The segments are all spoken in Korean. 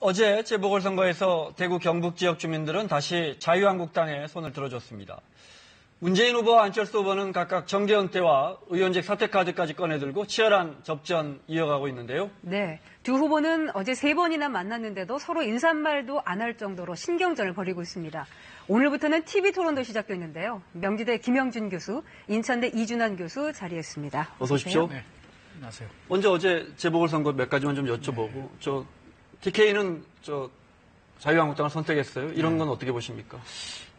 어제 재보궐선거에서 대구 경북 지역 주민들은 다시 자유한국당에 손을 들어줬습니다. 문재인 후보와 안철수 후보는 각각 정계 은퇴와 의원직 사퇴 카드까지 꺼내들고 치열한 접전 이어가고 있는데요. 네, 두 후보는 어제 3번이나 만났는데도 서로 인사말도 안 할 정도로 신경전을 벌이고 있습니다. 오늘부터는 TV 토론도 시작됐는데요. 명지대 김영준 교수, 인천대 이준환 교수 자리했습니다. 어서 오십시오. 네, 안녕하세요. 먼저 어제 재보궐선거 몇 가지만 좀 여쭤보고, TK는 자유한국당을 선택했어요. 이런 건 어떻게 보십니까?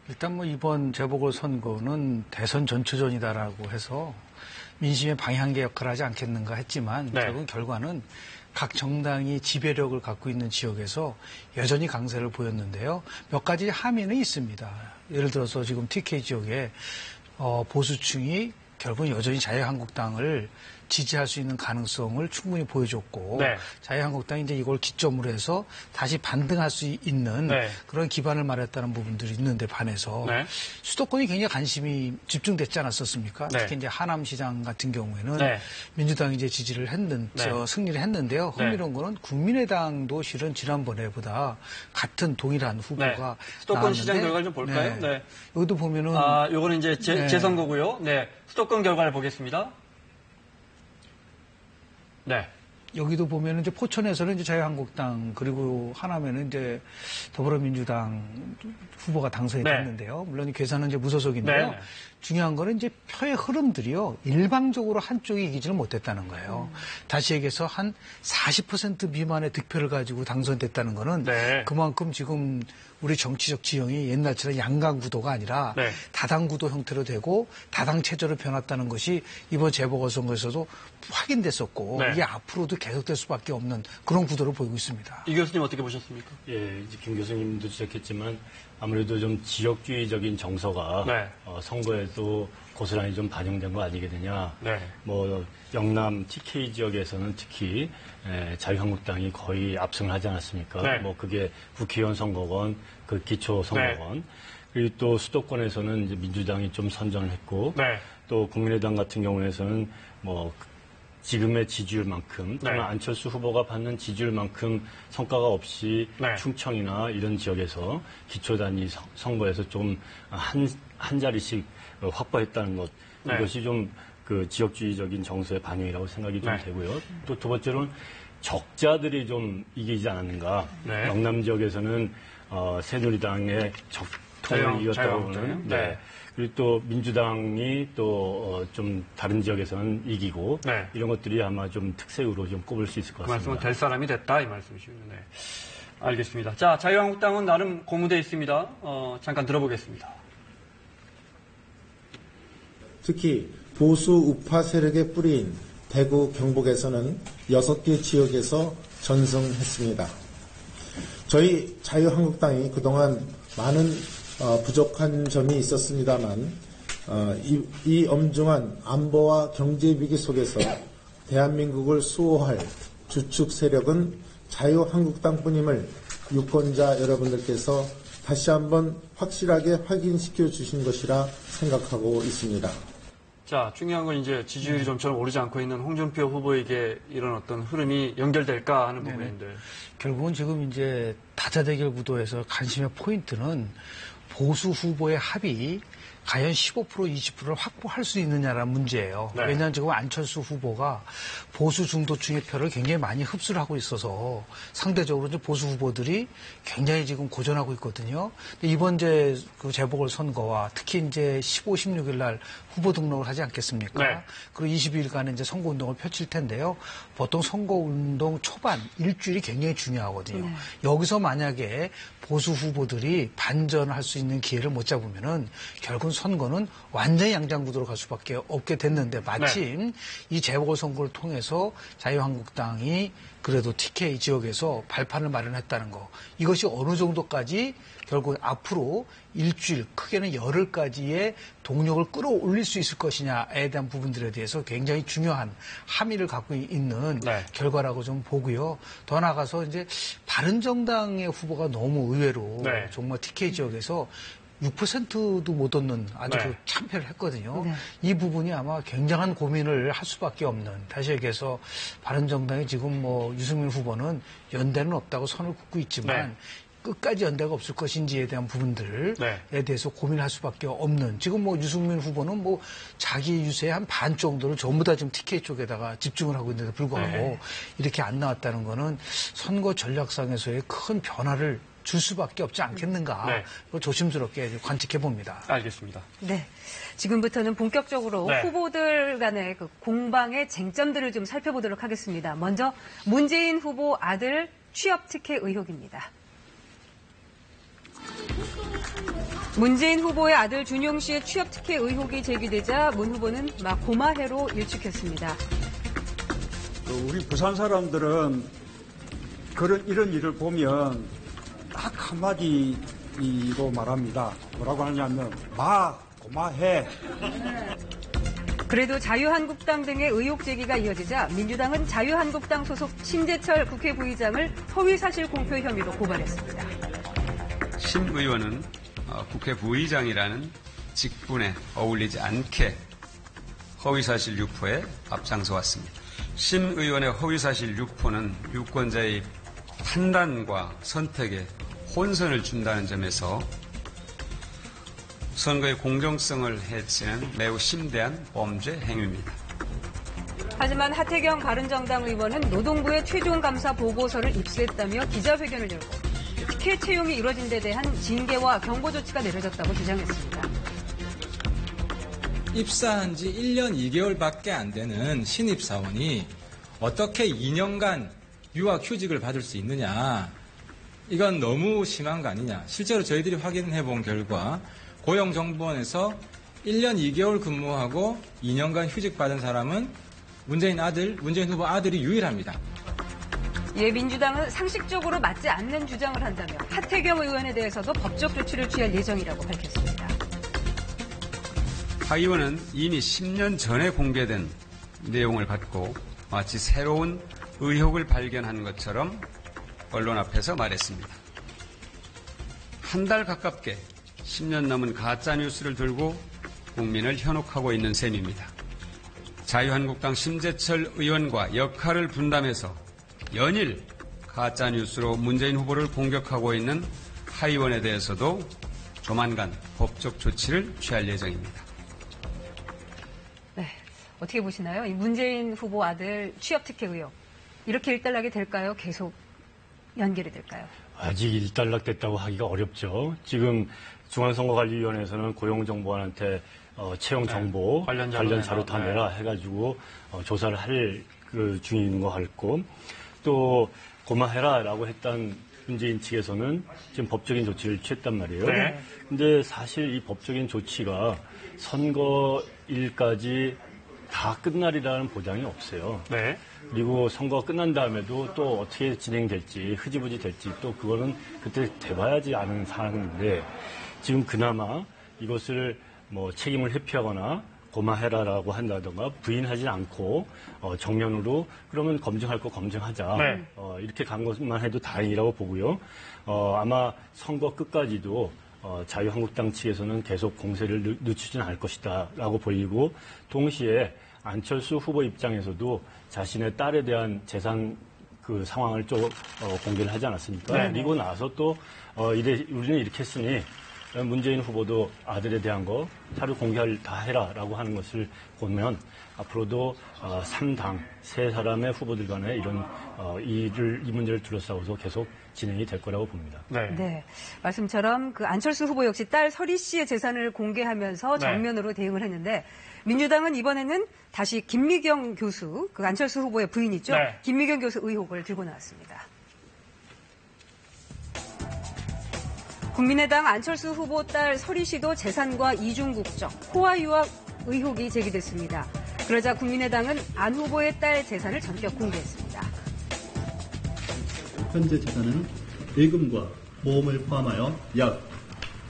일단 이번 재보궐선거는 대선 전초전이다라고 해서 민심의 방향계 역할을 하지 않겠는가 했지만 결국 결과는 각 정당이 지배력을 갖고 있는 지역에서 여전히 강세를 보였는데요. 몇 가지 함의는 있습니다. 예를 들어서 지금 TK 지역에 보수층이 결국은 여전히 자유한국당을 지지할 수 있는 가능성을 충분히 보여줬고 자유한국당이 이제 이걸 기점으로 해서 다시 반등할 수 있는 그런 기반을 마련했다는 부분들이 있는데 반해서 수도권이 굉장히 관심이 집중됐지 않았었습니까? 특히 이제 하남시장 같은 경우에는 민주당이 이제 지지를 승리를 했는데요. 흥미로운 거는 국민의당도 실은 지난번에보다 같은 동일한 후보가 수도권 시장 결과를 좀 볼까요? 여기도 보면은 요거는 이제 재선거고요. 수도권 결과를 보겠습니다. 여기도 보면은 이제 포천에서는 이제 자유한국당 그리고 하남에는 이제 더불어민주당 후보가 당선이 됐는데요. 물론 계산은 이제 무소속인데요. 중요한 거는 이제 표의 흐름들이요. 일방적으로 한쪽이 이기지는 못했다는 거예요. 다시 얘기해서 한 40% 미만의 득표를 가지고 당선됐다는 거는 그만큼 지금 우리 정치적 지형이 옛날처럼 양강 구도가 아니라 다당 구도 형태로 되고 다당 체제로 변했다는 것이 이번 재보궐선거에서도 확인됐었고 이게 앞으로도 계속될 수밖에 없는 그런 구도를 보이고 있습니다. 이 교수님 어떻게 보셨습니까? 예, 이제 김 교수님도 지적했지만 아무래도 좀 지역주의적인 정서가 선거에도 고스란히 좀 반영된 거 아니겠느냐. 영남 TK 지역에서는 특히 자유한국당이 거의 압승을 하지 않았습니까? 그게 국회의원 선거건, 그 기초 선거건. 그리고 또 수도권에서는 이제 민주당이 좀 선전을 했고, 또 국민의당 같은 경우에서는 지금의 지지율만큼 또는 안철수 후보가 받는 지지율만큼 성과가 없이 충청이나 이런 지역에서 기초단위 선거에서 좀 한 자리씩 확보했다는 것, 이것이 좀 그 지역주의적인 정서의 반영이라고 생각이 좀 되고요. 또 두 번째로는 적자들이 좀 이기지 않았는가. 영남 지역에서는 새누리당의 적통을 이겼다고 보는 그리고 또 민주당이 또 좀 다른 지역에서는 이기고 이런 것들이 아마 좀 특색으로 좀 꼽을 수 있을 것 같습니다. 그 말씀은 될 사람이 됐다 이 말씀이시군요. 알겠습니다. 자, 자유한국당은 나름 고무돼 있습니다. 잠깐 들어보겠습니다. 특히 보수 우파 세력의 뿌리인 대구 경북에서는 6개 지역에서 전승했습니다. 저희 자유한국당이 그동안 많은 부족한 점이 있었습니다만 이 엄중한 안보와 경제 위기 속에서 대한민국을 수호할 주축 세력은 자유한국당뿐임을 유권자 여러분들께서 다시 한번 확실하게 확인시켜 주신 것이라 생각하고 있습니다. 자, 중요한 건 이제 지지율이 좀처럼 오르지 않고 있는 홍준표 후보에게 이런 어떤 흐름이 연결될까 하는 부분인데. 결국은 지금 이제 다자대결 구도에서 관심의 포인트는 보수 후보의 합이 과연 15% 20%를 확보할 수 있느냐라는 문제예요. 왜냐하면 지금 안철수 후보가 보수 중도층의 표를 굉장히 많이 흡수를 하고 있어서 상대적으로 이제 보수 후보들이 굉장히 지금 고전하고 있거든요. 근데 이번 그 재보궐선거와 특히 이제 15, 16일 날 후보 등록을 하지 않겠습니까? 그리고 20일간은 이제 선거운동을 펼칠 텐데요. 보통 선거운동 초반 일주일이 굉장히 중요하거든요. 여기서 만약에 보수 후보들이 반전을 할 수 있는 기회를 못 잡으면은 결국은 선거는 완전히 양장구도로 갈 수밖에 없게 됐는데 마침 이 재보궐선거를 통해서 자유한국당이 그래도 TK 지역에서 발판을 마련했다는 거. 이것이 어느 정도까지 결국 앞으로 일주일, 크게는 열흘까지의 동력을 끌어올릴 수 있을 것이냐에 대한 부분들에 대해서 굉장히 중요한 함의를 갖고 있는 결과라고 좀 보고요. 더 나아가서 이제 바른정당의 후보가 너무 의외로 정말 TK 지역에서 6%도 못 얻는 아주 네. 참패를 했거든요. 네. 이 부분이 아마 굉장한 고민을 할 수밖에 없는, 다시 얘기해서 바른정당이 지금 뭐 유승민 후보는 연대는 없다고 선을 긋고 있지만 네. 끝까지 연대가 없을 것인지에 대한 부분들에 네. 대해서 고민할 수밖에 없는, 지금 뭐 유승민 후보는 뭐 자기 유세의 한 반 정도를 전부 다 지금 TK 쪽에다가 집중을 하고 있는데도 불구하고 네. 이렇게 안 나왔다는 거는 선거 전략상에서의 큰 변화를 줄 수밖에 없지 않겠는가. 네. 조심스럽게 관측해 봅니다. 알겠습니다. 네. 지금부터는 본격적으로 네. 후보들 간의 그 공방의 쟁점들을 좀 살펴보도록 하겠습니다. 먼저 문재인 후보 아들 취업 특혜 의혹입니다. 문재인 후보의 아들 준용 씨의 취업 특혜 의혹이 제기되자 문 후보는 막 고마해로 일축했습니다. 우리 부산 사람들은 이런 일을 보면 딱 한마디로 말합니다. 뭐라고 하냐면 고마해. 그래도 자유한국당 등의 의혹 제기가 이어지자 민주당은 자유한국당 소속 신재철 국회 부의장을 허위사실 공표 혐의로 고발했습니다. 신 의원은 국회 부의장이라는 직분에 어울리지 않게 허위사실 유포에 앞장서 왔습니다. 신 의원의 허위사실 유포는 유권자의 판단과 선택에 혼선을 준다는 점에서 선거의 공정성을 해치는 매우 심대한 범죄 행위입니다. 하지만 하태경 바른정당 의원은 노동부의 최종 감사 보고서를 입수했다며 기자회견을 열고 특혜 채용이 이뤄진 데 대한 징계와 경고 조치가 내려졌다고 주장했습니다. 입사한 지 1년 2개월밖에 안 되는 신입사원이 어떻게 2년간 유학휴직을 받을 수 있느냐. 이건 너무 심한 거 아니냐. 실제로 저희들이 확인해 본 결과 고용정보원에서 1년 2개월 근무하고 2년간 휴직 받은 사람은 문재인 후보 아들이 유일합니다. 예, 민주당은 상식적으로 맞지 않는 주장을 한다며 하태경 의원에 대해서도 법적 조치를 취할 예정이라고 밝혔습니다. 하 의원은 이미 10년 전에 공개된 내용을 갖고 마치 새로운 의혹을 발견한 것처럼 언론 앞에서 말했습니다. 한 달 가깝게 10년 넘은 가짜뉴스를 들고 국민을 현혹하고 있는 셈입니다. 자유한국당 신재철 의원과 역할을 분담해서 연일 가짜뉴스로 문재인 후보를 공격하고 있는 하 의원에 대해서도 조만간 법적 조치를 취할 예정입니다. 네, 어떻게 보시나요? 이 문재인 후보 아들 취업 특혜 의혹. 이렇게 일단락이 될까요? 계속 연결이 될까요? 아직 일단락됐다고 하기가 어렵죠. 지금 중앙선거관리위원회에서는 고용정보원한테 채용 정보 관련 자료 다 내라 해가지고 조사를 할 중인 것 같고, 또 고마해라라고 했던 문재인 측에서는 지금 법적인 조치를 취했단 말이에요. 네. 근데 사실 이 법적인 조치가 선거일까지 다 끝날이라는 보장이 없어요. 네. 그리고 선거가 끝난 다음에도 또 어떻게 진행될지, 흐지부지 될지 또 그거는 그때 돼봐야지 아는 상황인데, 지금 그나마 이것을 뭐 책임을 회피하거나 고마해라라고 한다던가 부인하지 않고 정면으로 그러면 검증할 거 검증하자. 네. 이렇게 간 것만 해도 다행이라고 보고요. 아마 선거 끝까지도 자유한국당 측에서는 계속 공세를 늦추지는 않을 것이다라고 보이고, 동시에 안철수 후보 입장에서도 자신의 딸에 대한 재산 그 상황을 좀 공개를 하지 않았습니까? 네. 그리고 나서 또 우리는 이렇게 했으니 문재인 후보도 아들에 대한 거 자료 공개를 다 해라라고 하는 것을 보면 앞으로도 3당 세 사람의 후보들 간에 이런 이 문제를 둘러싸고서 계속 진행이 될 거라고 봅니다. 네. 네. 말씀처럼 그 안철수 후보 역시 딸 설희 씨의 재산을 공개하면서 정면으로 대응을 했는데, 민주당은 이번에는 다시 김미경 교수, 그 안철수 후보의 부인이죠. 네. 김미경 교수 의혹을 들고 나왔습니다. 국민의당 안철수 후보 딸 설희 씨도 재산과 이중국적, 호화 유학 의혹이 제기됐습니다. 그러자 국민의당은 안 후보의 딸 재산을 전격 공개했습니다. 현재 재산은 예금과 보험을 포함하여 약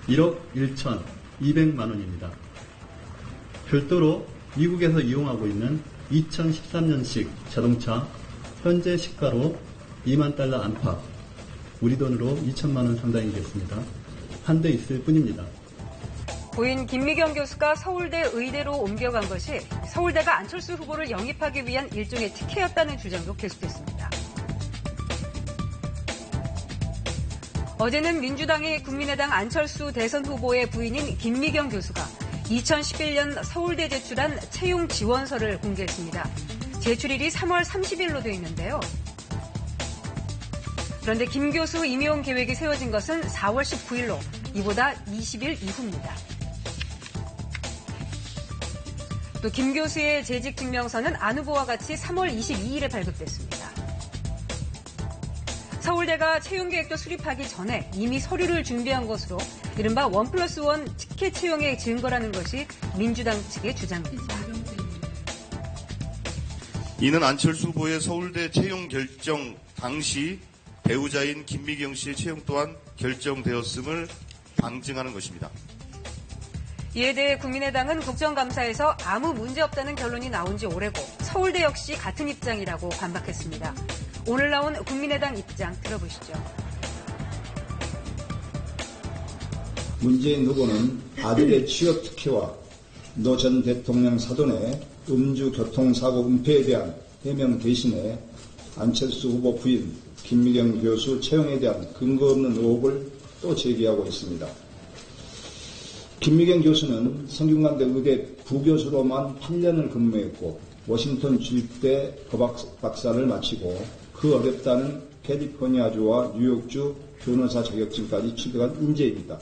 1억 1,200만 원입니다. 별도로 미국에서 이용하고 있는 2013년식 자동차 현재 시가로 2만 달러 안팎, 우리 돈으로 2천만 원 상당이 됐습니다. 한 대 있을 뿐입니다. 부인 김미경 교수가 서울대 의대로 옮겨간 것이 서울대가 안철수 후보를 영입하기 위한 일종의 특혜였다는 주장도 계속됐습니다. 어제는 민주당이 국민의당 안철수 대선 후보의 부인인 김미경 교수가 2011년 서울대 제출한 채용 지원서를 공개했습니다. 제출일이 3월 30일로 되어 있는데요. 그런데 김 교수 임용 계획이 세워진 것은 4월 19일로 이보다 20일 이후입니다. 또 김 교수의 재직 증명서는 안 후보와 같이 3월 22일에 발급됐습니다. 서울대가 채용 계획도 수립하기 전에 이미 서류를 준비한 것으로 이른바 1+1 티켓 채용의 증거라는 것이 민주당 측의 주장입니다. 이는 안철수 후보의 서울대 채용 결정 당시 배우자인 김미경 씨의 채용 또한 결정되었음을 방증하는 것입니다. 이에 대해 국민의당은 국정감사에서 아무 문제 없다는 결론이 나온 지 오래고 서울대 역시 같은 입장이라고 반박했습니다. 오늘 나온 국민의당 입장 들어보시죠. 문재인 후보는 아들의 취업 특혜와 노 전 대통령 사돈의 음주 교통사고 은폐에 대한 해명 대신에 안철수 후보 부인 김미경 교수 채용에 대한 근거 없는 의혹을 또 제기하고 있습니다. 김미경 교수는 성균관대 의대 부교수로만 8년을 근무했고 워싱턴 주립대 법학 박사를 마치고 그 어렵다는 캘리포니아주와 뉴욕주 변호사 자격증까지 취득한 인재입니다.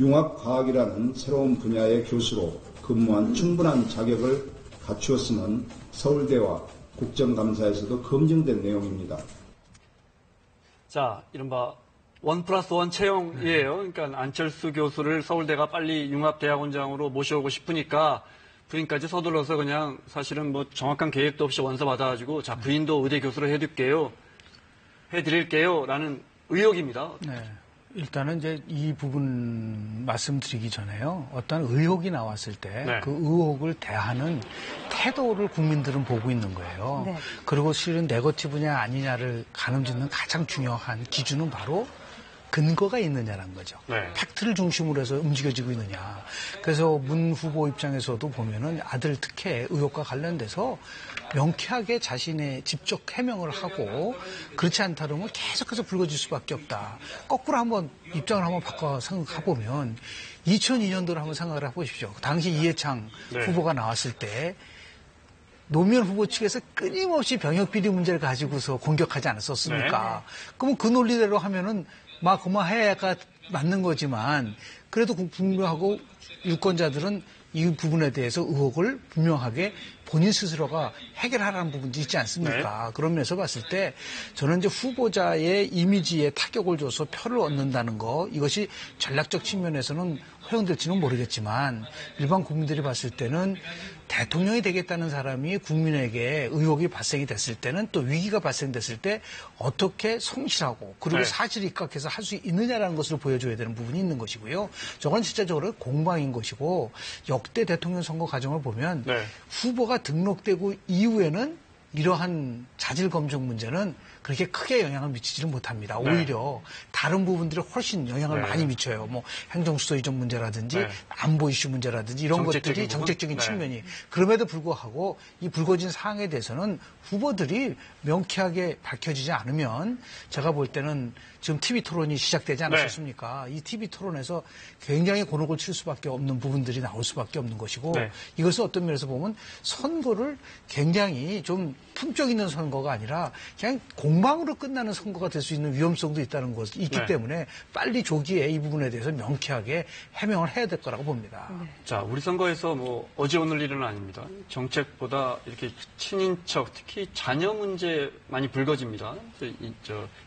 융합과학이라는 새로운 분야의 교수로 근무한 충분한 자격을 갖추었음은 서울대와 국정감사에서도 검증된 내용입니다. 자, 이른바 1+1 채용이에요. 그러니까 안철수 교수를 서울대가 빨리 융합대학원장으로 모셔오고 싶으니까 부인까지 서둘러서 그냥 사실은 뭐 정확한 계획도 없이 원서 받아가지고 자, 부인도 의대 교수로 해드릴게요. 라는 의혹입니다. 네. 일단은 이제 이 부분 말씀드리기 전에요. 어떤 의혹이 나왔을 때 그 의혹을 대하는 태도를 국민들은 보고 있는 거예요. 네. 그리고 실은 네거티브냐 아니냐를 가늠짓는 가장 중요한 기준은 바로 근거가 있느냐라는 거죠. 네. 팩트를 중심으로 해서 움직여지고 있느냐. 그래서 문 후보 입장에서도 보면은 아들 특혜 의혹과 관련돼서 명쾌하게 자신의 직접 해명을 하고 그렇지 않다 그러면 계속해서 불거질 수밖에 없다. 거꾸로 한번 입장을 한번 바꿔 생각해보면 2002년도를 한번 생각을 해보십시오. 당시 이해창 후보가 나왔을 때 노무현 후보 측에서 끊임없이 병역비리 문제를 가지고서 공격하지 않았었습니까? 그러면 그 논리대로 하면은 막 그만해가 맞는 거지만 그래도 분명하고 유권자들은 이 부분에 대해서 의혹을 분명하게 본인 스스로가 해결하라는 부분도 있지 않습니까? 그런 면에서 봤을 때 저는 이제 후보자의 이미지에 타격을 줘서 표를 얻는다는 거 이것이 전략적 측면에서는 허용될지는 모르겠지만 일반 국민들이 봤을 때는 대통령이 되겠다는 사람이 국민에게 의혹이 발생이 됐을 때는 또 위기가 발생됐을 때 어떻게 성실하고 그리고 사실에 입각해서 할 수 있느냐라는 것을 보여줘야 되는 부분이 있는 것이고요. 저건 실제적으로 공방인 것이고 역대 대통령 선거 과정을 보면 후보가 등록되고 이후에는 이러한 자질 검증 문제는 그렇게 크게 영향을 미치지를 못합니다. 오히려 다른 부분들이 훨씬 영향을 많이 미쳐요. 뭐 행정수도 이전 문제라든지 안보 이슈 문제라든지 이런 것들이 정책적인 측면이 그럼에도 불구하고 이 불거진 사항에 대해서는 후보들이 명쾌하게 밝혀지지 않으면 제가 볼 때는 지금 TV 토론이 시작되지 않았었습니까? 이 TV 토론에서 굉장히 곤혹을 칠 수밖에 없는 부분들이 나올 수밖에 없는 것이고 이것을 어떤 면에서 보면 선거를 굉장히 좀 품격 있는 선거가 아니라 그냥 공방으로 끝나는 선거가 될 수 있는 위험성도 있다는 것이 있기 때문에 빨리 조기에 이 부분에 대해서 명쾌하게 해명을 해야 될 거라고 봅니다. 자, 우리 선거에서 뭐 어제 오늘 일은 아닙니다. 정책보다 이렇게 친인척, 특히 자녀 문제 많이 불거집니다.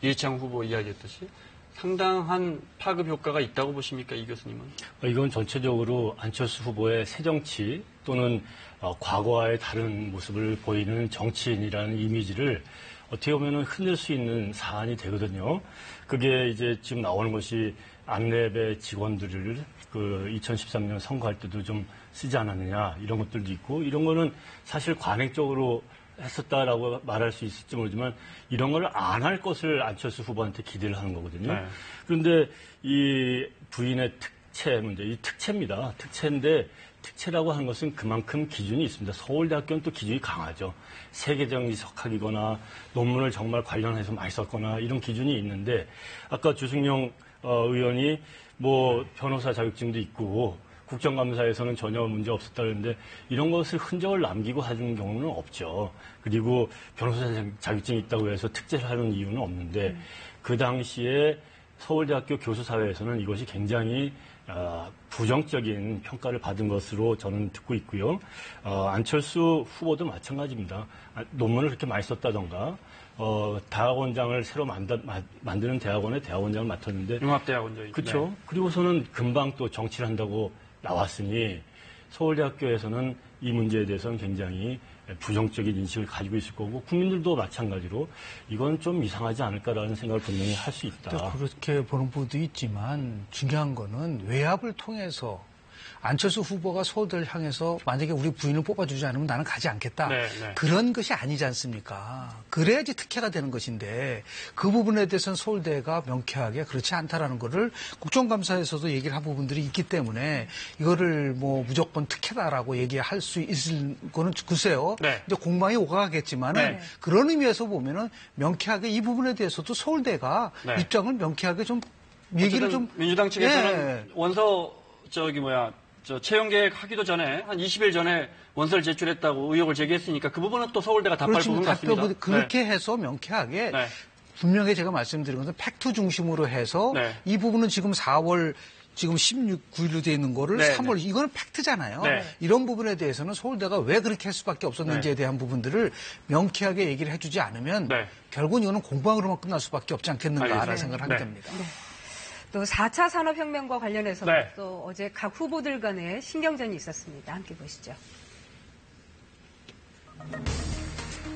이해창 후보 이야기했듯이 상당한 파급 효과가 있다고 보십니까, 이 교수님은? 이건 전체적으로 안철수 후보의 새정치 또는 과거와의 다른 모습을 보이는 정치인이라는 이미지를 어떻게 보면 흔들 수 있는 사안이 되거든요. 그게 이제 지금 나오는 것이 안랩의 직원들을 그 2013년 선거할 때도 좀 쓰지 않았느냐 이런 것들도 있고 이런 거는 사실 관행적으로 했었다라고 말할 수 있을지 모르지만 이런 걸 안 할 것을 안철수 후보한테 기대를 하는 거거든요. 그런데 이 부인의 특채 문제, 이 특채입니다. 특채인데 특채라고 하는 것은 그만큼 기준이 있습니다. 서울대학교는 또 기준이 강하죠. 세계적 석학이거나 논문을 정말 관련해서 많이 썼거나 이런 기준이 있는데 아까 주승용 의원이 뭐 변호사 자격증도 있고 국정감사에서는 전혀 문제 없었다는데 이런 것을 흔적을 남기고 하는 경우는 없죠. 그리고 변호사 자격증이 있다고 해서 특채를 하는 이유는 없는데 그 당시에 서울대학교 교수사회에서는 이것이 굉장히 부정적인 평가를 받은 것으로 저는 듣고 있고요. 안철수 후보도 마찬가지입니다. 논문을 그렇게 많이 썼다던가 대학원장을 새로 만드는 대학원의 대학원장을 맡았는데 융합대학원장이죠. 그렇죠. 네. 그리고서는 금방 또 정치를 한다고 나왔으니 서울대학교에서는 이 문제에 대해서는 굉장히 부정적인 인식을 가지고 있을 거고 국민들도 마찬가지로 이건 좀 이상하지 않을까라는 생각을 분명히 할 수 있다. 그렇게 보는 분도 있지만 중요한 거는 외압을 통해서 안철수 후보가 서울대를 향해서 만약에 우리 부인을 뽑아주지 않으면 나는 가지 않겠다. 네. 그런 것이 아니지 않습니까? 그래야지 특혜가 되는 것인데 그 부분에 대해서는 서울대가 명쾌하게 그렇지 않다라는 거를 국정감사에서도 얘기를 한 부분들이 있기 때문에 이거를 뭐 무조건 특혜다라고 얘기할 수 있을 거는 글쎄요. 네. 이제 공방이 오가겠지만은 그런 의미에서 보면은 명쾌하게 이 부분에 대해서도 서울대가 입장을 명쾌하게 좀 얘기를 좀 민주당 측에서는 원서 채용 계획 하기도 전에 한 20일 전에 원서를 제출했다고 의혹을 제기했으니까 그 부분은 또 서울대가 답할 부분 같습니다. 그렇게 해서 명쾌하게 분명히 제가 말씀드린 것은 팩트 중심으로 해서 이 부분은 지금 4월 지금 9일로 되어 있는 거를 3월 이거는 팩트잖아요. 이런 부분에 대해서는 서울대가 왜 그렇게 할 수밖에 없었는지에 대한 부분들을 명쾌하게 얘기를 해주지 않으면 결국은 이거는 공방으로만 끝날 수밖에 없지 않겠는가라는 생각을 하게 됩니다. 또 4차 산업혁명과 관련해서 또 어제 각 후보들 간의 신경전이 있었습니다. 함께 보시죠.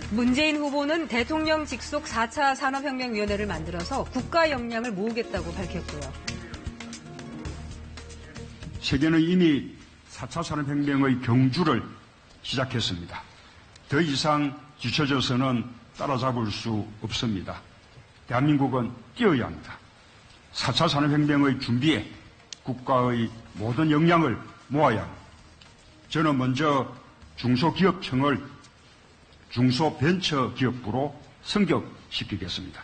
문재인 후보는 대통령 직속 4차 산업혁명위원회를 만들어서 국가 역량을 모으겠다고 밝혔고요. 세계는 이미 4차 산업혁명의 경주를 시작했습니다. 더 이상 뒤처져서는 따라잡을 수 없습니다. 대한민국은 뛰어야 합니다. 4차 산업혁명의 준비에 국가의 모든 역량을 모아야 합니다. 저는 먼저 중소기업청을 중소벤처기업부로 승격시키겠습니다.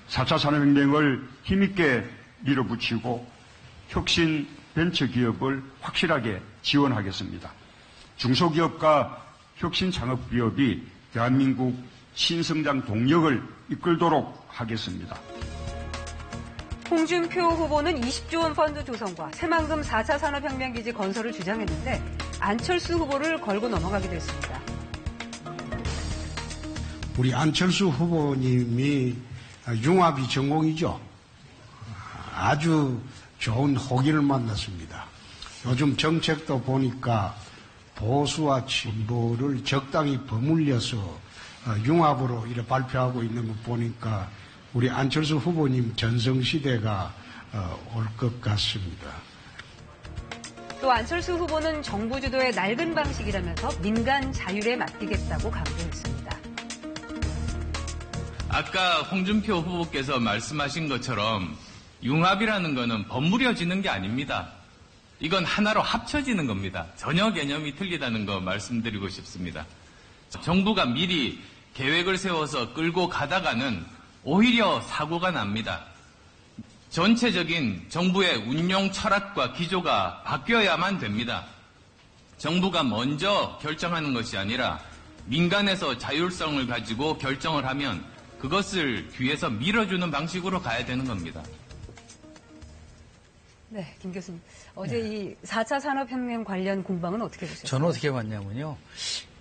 4차 산업혁명을 힘있게 밀어붙이고 혁신 벤처기업을 확실하게 지원하겠습니다. 중소기업과 혁신창업기업이 대한민국 신성장 동력을 이끌도록 하겠습니다. 홍준표 후보는 20조 원 펀드 조성과 새만금 4차 산업혁명기지 건설을 주장했는데 안철수 후보를 걸고 넘어가기도 했습니다. 우리 안철수 후보님이 융합이 전공이죠. 아주 좋은 호기를 만났습니다. 요즘 정책도 보니까 보수와 진보를 적당히 버물려서 융합으로 이렇게 발표하고 있는 거 보니까 우리 안철수 후보님 전성시대가 올 것 같습니다. 또 안철수 후보는 정부 주도의 낡은 방식이라면서 민간 자율에 맡기겠다고 강조했습니다. 아까 홍준표 후보께서 말씀하신 것처럼 융합이라는 것은 버무려지는 게 아닙니다. 이건 하나로 합쳐지는 겁니다. 전혀 개념이 틀리다는 거 말씀드리고 싶습니다. 정부가 미리 계획을 세워서 끌고 가다가는 오히려 사고가 납니다. 전체적인 정부의 운용 철학과 기조가 바뀌어야만 됩니다. 정부가 먼저 결정하는 것이 아니라 민간에서 자율성을 가지고 결정을 하면 그것을 뒤에서 밀어주는 방식으로 가야 되는 겁니다. 네, 김 교수님. 어제 이 4차 산업혁명 관련 공방은 어떻게 보셨어요? 저는 어떻게 봤냐면요.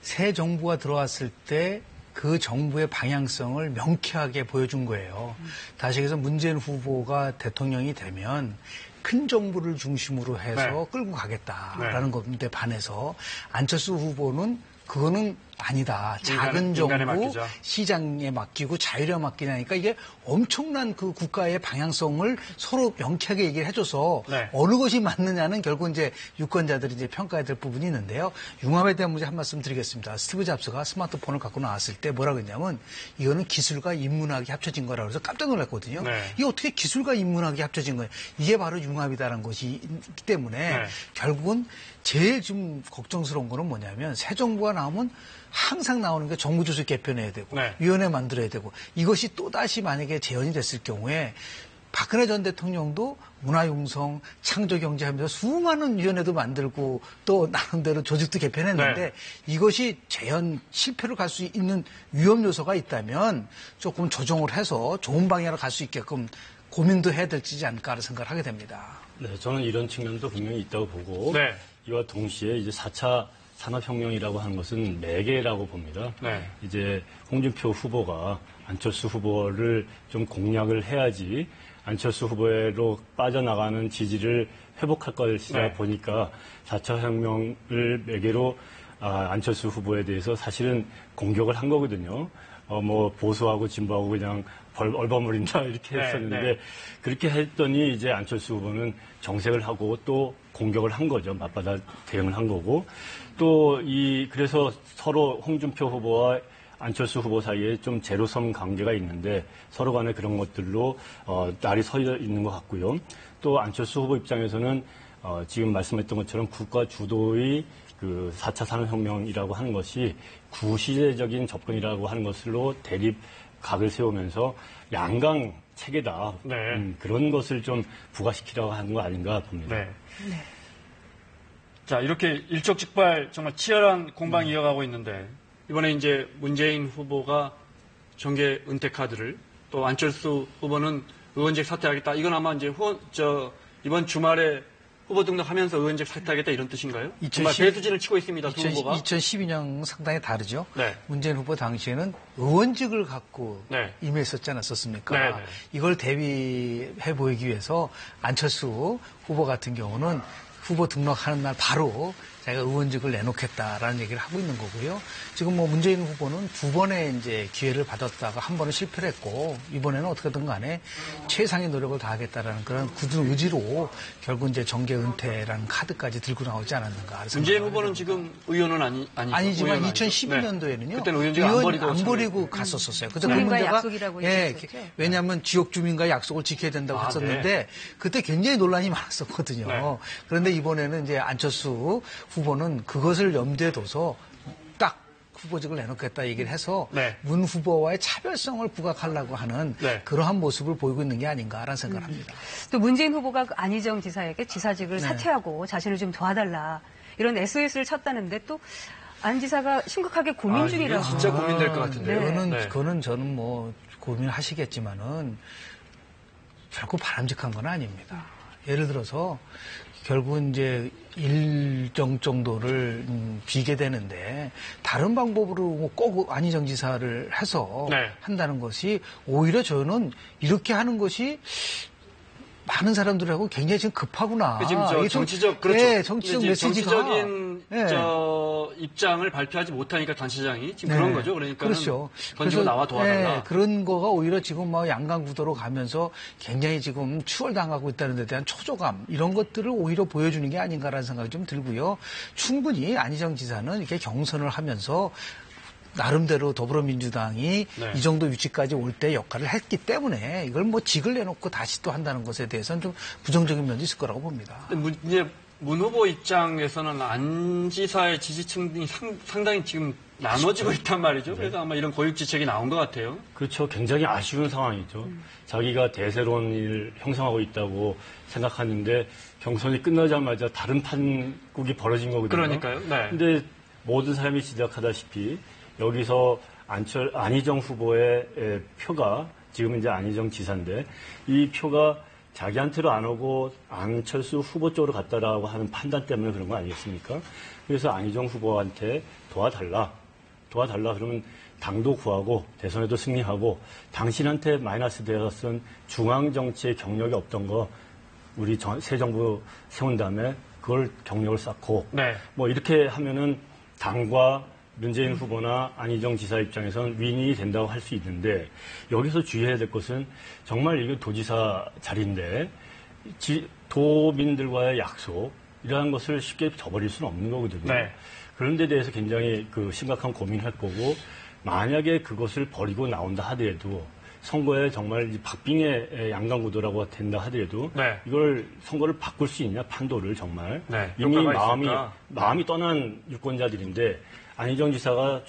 새 정부가 들어왔을 때 그 정부의 방향성을 명쾌하게 보여준 거예요. 다시 얘기해서 문재인 후보가 대통령이 되면 큰 정부를 중심으로 해서 끌고 가겠다라는 건데 반해서 안철수 후보는 그거는 아니다. 작은 정부 시장에 맡기고 자율에 맡기냐니까 이게 엄청난 그 국가의 방향성을 서로 명쾌하게 얘기를 해줘서 네. 어느 것이 맞느냐는 결국 이제 유권자들이 이제 평가해야 될 부분이 있는데요. 융합에 대한 문제 한 말씀 드리겠습니다. 스티브 잡스가 스마트폰을 갖고 나왔을 때 뭐라고 했냐면 이거는 기술과 인문학이 합쳐진 거라고 해서 깜짝 놀랐거든요. 네. 이게 어떻게 기술과 인문학이 합쳐진 거예요? 이게 바로 융합이다라는 것이 있기 때문에 네. 결국은 제일 좀 걱정스러운 거는 뭐냐면 새 정부가 나오면 항상 나오는 게 정부조직 개편해야 되고 네. 위원회 만들어야 되고 이것이 또다시 만약에 재현이 됐을 경우에 박근혜 전 대통령도 문화융성, 창조경제 하면서 수많은 위원회도 만들고 또 나름대로 조직도 개편했는데 네. 이것이 재현 실패로 갈 수 있는 위험 요소가 있다면 조금 조정을 해서 좋은 방향으로 갈 수 있게끔 고민도 해야 되지 않을까라는 생각을 하게 됩니다. 네, 저는 이런 측면도 분명히 있다고 보고 네. 이와 동시에 이제 4차 산업혁명이라고 하는 것은 매개라고 봅니다. 네. 이제 홍준표 후보가 안철수 후보를 좀 공략을 해야지 안철수 후보로 빠져나가는 지지를 회복할 것이라 네. 보니까 4차 혁명을 매개로 안철수 후보에 대해서 사실은 공격을 한 거거든요. 뭐 보수하고 진보하고 그냥 얼버무린다 이렇게 했었는데 네, 네. 그렇게 했더니 이제 안철수 후보는 정색을 하고 또 공격을 한 거죠. 맞받아 대응을 한 거고 또 그래서 서로 홍준표 후보와 안철수 후보 사이에 좀 제로섬 관계가 있는데 서로 간에 그런 것들로 날이 서 있는 것 같고요. 또 안철수 후보 입장에서는 지금 말씀했던 것처럼 국가 주도의 그 4차 산업혁명이라고 하는 것이 구시대적인 접근이라고 하는 것으로 대립각을 세우면서 양강 체계다. 네. 그런 것을 좀 부각시키려고 하는 거 아닌가 봅니다. 네. 네. 자, 이렇게 일촉즉발 정말 치열한 공방이 이어가고 있는데 이번에 이제 문재인 후보가 정계 은퇴 카드를 또 안철수 후보는 의원직 사퇴하겠다. 이건 아마 이제 이번 주말에 후보 등록하면서 의원직 사퇴하겠다 이런 뜻인가요? 정말 배수진을 치고 있습니다. 두 후보가. 2012년 상당히 다르죠. 네. 문재인 후보 당시에는 의원직을 갖고 네. 임했었지 않았습니까? 네, 네. 이걸 대비해 보이기 위해서 안철수 후보 같은 경우는 후보 등록하는 날 바로 자기가 의원직을 내놓겠다라는 얘기를 하고 있는 거고요. 지금 뭐 문재인 후보는 두 번의 이제 기회를 받았다가 한 번은 실패를 했고 이번에는 어떻게든 간에 최상의 노력을 다하겠다라는 그런 굳은 의지로 결국 이제 정계 은퇴라는 카드까지 들고 나오지 않았는가. 문재인 후보는 지금 의원은 아니지만 2012년도에는요. 네. 그때는 의원직 안 버리고 갔었어요. 그때 그 문제가 왜냐하면 지역 주민과 약속을 지켜야 된다고 했었는데 네. 그때 굉장히 논란이 많았었거든요. 네. 그런데 이번에는 이제 안철수 후보는 그것을 염두에 둬서 딱 후보직을 내놓겠다 얘기를 해서 네. 문 후보와의 차별성을 부각하려고 하는 네. 그러한 모습을 보이고 있는 게 아닌가라는 생각을 합니다. 또 문재인 후보가 안희정 지사에게 지사직을 네. 사퇴하고 자신을 좀 도와달라 이런 SOS를 쳤다는데 또 안 지사가 심각하게 고민 중이라고. 진짜 고민될 것 같은데요. 네. 그거는 저는 뭐 고민하시겠지만은 결코 바람직한 건 아닙니다. 예를 들어서 결국은 이제 일정 정도를 비게 되는데 다른 방법으로 꼭 안희정 지사를 해서 네. 한다는 것이 오히려 저는 이렇게 하는 것이 많은 사람들하고 굉장히 지금 급하구나. 지금 정치적 그렇죠. 네, 정치적 메시지가 정치적인 네. 입장을 발표하지 못하니까 단체장이 지금 네. 그런 거죠. 그러니까 그렇죠. 던지고 나와 도와달라. 네, 그런 거가 오히려 지금 뭐 양강 구도로 가면서 굉장히 지금 추월당하고 있다는 데 대한 초조감 이런 것들을 오히려 보여주는 게 아닌가라는 생각이 좀 들고요. 충분히 안희정 지사는 이렇게 경선을 하면서 나름대로 더불어민주당이 네. 이 정도 위치까지 올 때 역할을 했기 때문에 이걸 뭐 직을 내놓고 다시 또 한다는 것에 대해서는 좀 부정적인 면도 있을 거라고 봅니다. 이제 문 후보 입장에서는 안 지사의 지지층이 상당히 지금 나눠지고 있단 말이죠. 그래서 아마 이런 고육지책이 나온 것 같아요. 그렇죠. 굉장히 아쉬운 상황이죠. 자기가 대세론을 형성하고 있다고 생각하는데 경선이 끝나자마자 다른 판국이 벌어진 거거든요. 그러니까요. 네. 근데 모든 사람이 지적하다시피 여기서 안희정 후보의 표가 지금 이제 안희정 지사인데 이 표가 자기한테로 안 오고 안철수 후보 쪽으로 갔다라고 하는 판단 때문에 그런 거 아니겠습니까? 그래서 안희정 후보한테 도와달라 그러면 당도 구하고 대선에도 승리하고 당신한테 마이너스 되었던 중앙정치의 경력이 없던 거 우리 새 정부 세운 다음에 그걸 경력을 쌓고 네. 뭐 이렇게 하면은 당과 문재인 후보나 안희정 지사 입장에서는 윈이 된다고 할 수 있는데 여기서 주의해야 될 것은 정말 이거 도지사 자리인데 도민들과의 약속 이러한 것을 쉽게 저버릴 수는 없는 거거든요. 네. 그런 데 대해서 굉장히 심각한 고민을 할 거고 만약에 그것을 버리고 나온다 하더라도 선거에 정말 박빙의 양강구도라고 된다 하더라도 네. 이걸 선거를 바꿀 수 있냐 판도를 정말 네. 이미 마음이 떠난 유권자들인데 안희정 지사가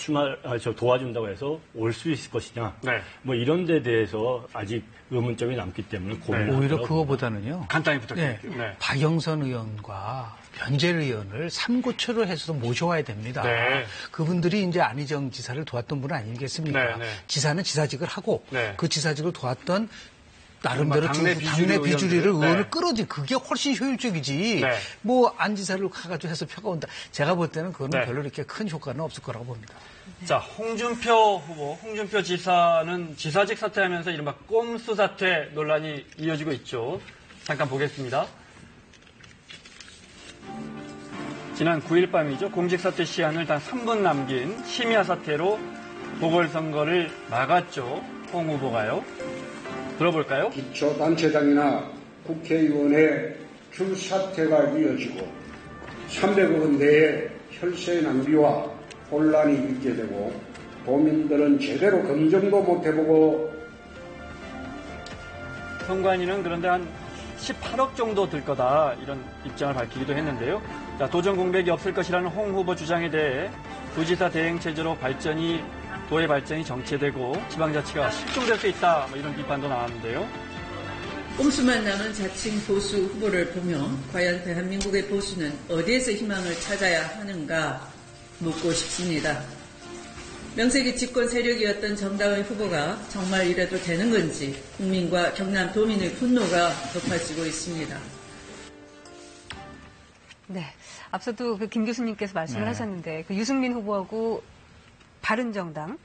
도와준다고 해서 올 수 있을 것이냐 네. 뭐 이런 데 대해서 아직 의문점이 남기 때문에 고민을 오히려 그거보다는요. 간단히 부탁드릴게요. 네. 박영선 의원과 변재일 의원을 삼고초를 해서도 모셔와야 됩니다. 네. 그분들이 이제 안희정 지사를 도왔던 분 아니겠습니까? 네. 지사는 지사직을 하고 그 지사직을 도왔던 나름대로 당내 비주류를 의원을 끌어들인 그게 훨씬 효율적이지. 뭐 안 지사를 가가지고 해서 표가 온다. 제가 볼 때는 그거는 별로 이렇게 큰 효과는 없을 거라고 봅니다. 자, 홍준표 후보, 홍준표 지사는 지사직 사퇴하면서 이른바 꼼수 사퇴 논란이 이어지고 있죠. 잠깐 보겠습니다. 지난 9일 밤이죠. 공직사퇴 시한을 단 3분 남긴 심야 사퇴로 보궐선거를 막았죠. 홍 후보가요. 들어볼까요? 기초단체장이나 국회의원의 줄사퇴가 이어지고 300억 원 내의 혈세 낭비와 혼란이 있게 되고 도민들은 제대로 검증도 못 해보고 선관위는 그런데 한 18억 정도 들 거다 이런 입장을 밝히기도 했는데요. 자, 도전 공백이 없을 것이라는 홍 후보 주장에 대해 도지사 대행 체제로 도의 발전이 정체되고 지방자치가 실종될 수 있다 뭐 이런 비판도 나왔는데요. 꼼수만 남은 자칭 보수 후보를 보며 과연 대한민국의 보수는 어디에서 희망을 찾아야 하는가 묻고 싶습니다. 명색이 집권 세력이었던 정당의 후보가 정말 이래도 되는 건지 국민과 경남 도민의 분노가 높아지고 있습니다. 네, 앞서도 김 교수님께서 말씀을 하셨는데 그 유승민 후보하고 바른정당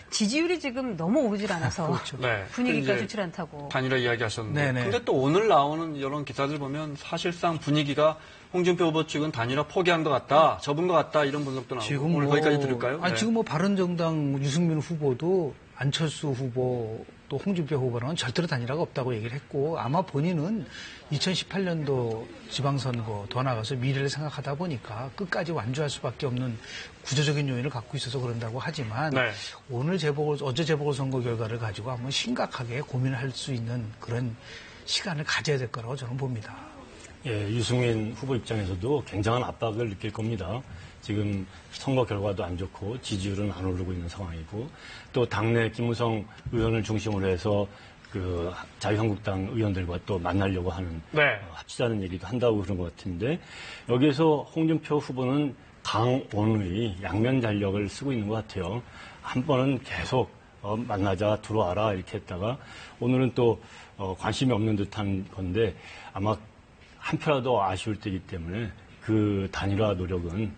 지지율이 지금 너무 오르질 않아서 그렇죠. 분위기가 좋지 않다고. 단일화 이야기하셨는데 근데 또 오늘 나오는 이런 기사들 보면 사실상 분위기가 홍준표 후보 측은 단일화 포기한 것 같다, 접은 것 같다 이런 분석도 나오고 지금 오늘 거기까지 들을까요? 지금 뭐 바른정당 유승민 후보도 안철수 후보 또 홍준표 후보랑은 절대로 단일화가 없다고 얘기를 했고 아마 본인은 2018년도 지방선거 더 나가서 미래를 생각하다 보니까 끝까지 완주할 수밖에 없는 구조적인 요인을 갖고 있어서 그런다고 하지만 어제 재보궐선거 결과를 가지고 한번 심각하게 고민을 할 수 있는 그런 시간을 가져야 될 거라고 저는 봅니다. 예, 유승민 후보 입장에서도 굉장한 압박을 느낄 겁니다. 지금 선거 결과도 안 좋고 지지율은 안 오르고 있는 상황이고 또 당내 김무성 의원을 중심으로 해서 그 자유한국당 의원들과 또 만나려고 하는 합치자는 얘기도 한다고 그런 것 같은데 여기에서 홍준표 후보는 강원의 양면 전략을 쓰고 있는 것 같아요. 한 번은 계속 만나자 들어와라 이렇게 했다가 오늘은 또 관심이 없는 듯한 건데 아마 한 표라도 아쉬울 때이기 때문에 그 단일화 노력은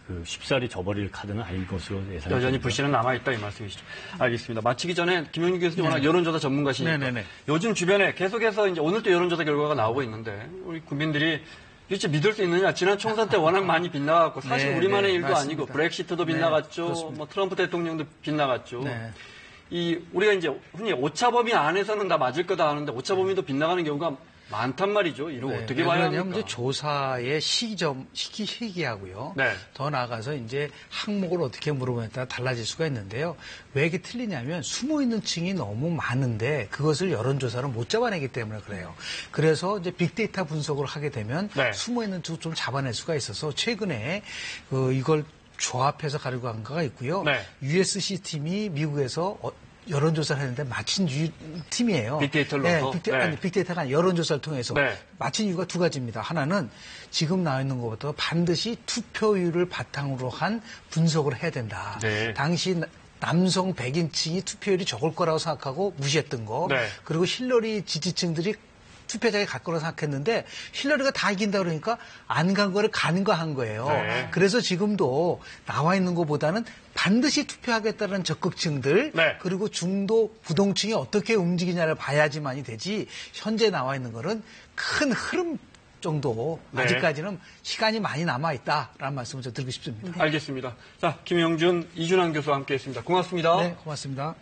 그 쉽사리 저버릴 카드는 아닐 것으로 예상됩니다. 여전히 불씨는 남아있다 이 말씀이시죠. 알겠습니다. 마치기 전에 김용준 교수님 워낙 여론조사 전문가시니까 요즘 주변에 계속해서 이제 오늘 또 여론조사 결과가 나오고 있는데 우리 국민들이 진짜 믿을 수 있느냐. 지난 총선 때 워낙 많이 빗나갔고 사실 우리만의 일도 맞습니다. 아니고 브렉시트도 빗나갔죠. 뭐 트럼프 대통령도 빗나갔죠. 우리가 이제 흔히 오차범위 안에서는 다 맞을 거다 하는데 오차범위도 빗나가는 경우가 많단 말이죠. 이런 어떻게 봐야 합니까? 이제 조사의 시기하고요. 더 나아가서 이제 항목을 어떻게 물어보냐에 따라 달라질 수가 있는데요. 왜 이게 틀리냐면 숨어있는 층이 너무 많은데 그것을 여론조사로 못 잡아내기 때문에 그래요. 그래서 이제 빅데이터 분석을 하게 되면 숨어있는 층을 좀 잡아낼 수가 있어서 최근에 이걸 조합해서 가려고 한 거가 있고요. USC 팀이 미국에서 여론조사를 했는데 마친 팀이에요. 빅데이터로? 빅데이터가 아니라 여론조사를 통해서 마친 이유가 두 가지입니다. 하나는 지금 나와 있는 것부터 반드시 투표율을 바탕으로 한 분석을 해야 된다. 당시 남성 백인층이 투표율이 적을 거라고 생각하고 무시했던 거. 그리고 힐러리 지지층들이 투표장에 갈 거라고 생각했는데 힐러리가 다 이긴다 그러니까 안 간 거를 간과한 거예요. 그래서 지금도 나와 있는 것보다는 반드시 투표하겠다는 적극층들 그리고 중도 부동층이 어떻게 움직이냐를 봐야지만이 되지 현재 나와 있는 거는 큰 흐름 정도 네. 아직까지는 시간이 많이 남아있다라는 말씀을 좀 드리고 싶습니다. 알겠습니다. 자, 김영준, 이준환 교수와 함께했습니다. 고맙습니다. 네, 고맙습니다.